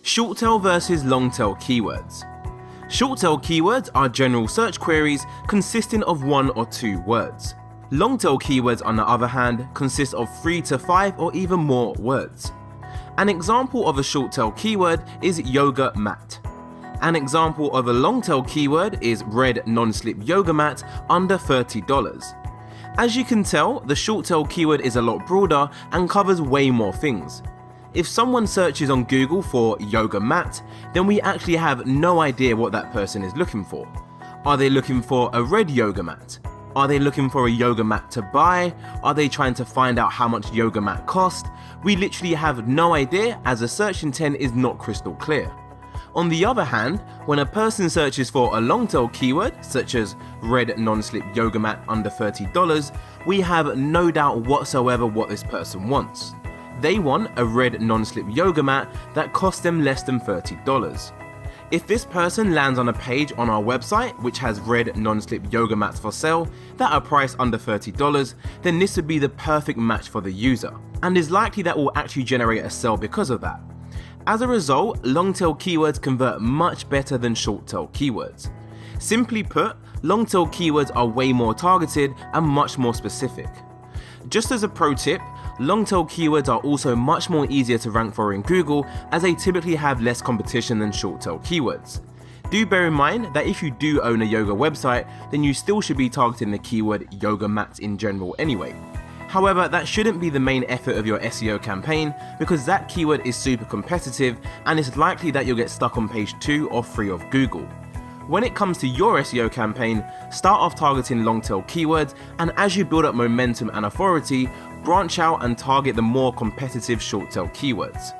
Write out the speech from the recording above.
Short tail versus long tail keywords. Short tail keywords are general search queries consisting of 1 or 2 words. Long tail keywords, on the other hand, consist of 3 to 5 or even more words. An example of a short tail keyword is yoga mat. An example of a long tail keyword is red non-slip yoga mat under $30. As you can tell, the short tail keyword is a lot broader and covers way more things. If someone searches on Google for yoga mat, then we actually have no idea what that person is looking for. Are they looking for a red yoga mat? Are they looking for a yoga mat to buy? Are they trying to find out how much yoga mat cost? We literally have no idea, as the search intent is not crystal clear. On the other hand, when a person searches for a long tail keyword, such as red non-slip yoga mat under $30, we have no doubt whatsoever what this person wants. They want a red non-slip yoga mat that costs them less than $30. If this person lands on a page on our website which has red non-slip yoga mats for sale that are priced under $30, then this would be the perfect match for the user, and is likely that will actually generate a sale because of that. As a result, long tail keywords convert much better than short tail keywords. Simply put, long tail keywords are way more targeted and much more specific. Just as a pro tip, long tail keywords are also much more easier to rank for in Google, as they typically have less competition than short tail keywords. Do bear in mind that if you do own a yoga website, then you still should be targeting the keyword yoga mats in general anyway. However, that shouldn't be the main effort of your SEO campaign, because that keyword is super competitive and it's likely that you'll get stuck on page 2 or 3 of Google. When it comes to your SEO campaign, start off targeting long tail keywords, and as you build up momentum and authority, branch out and target the more competitive short tail keywords.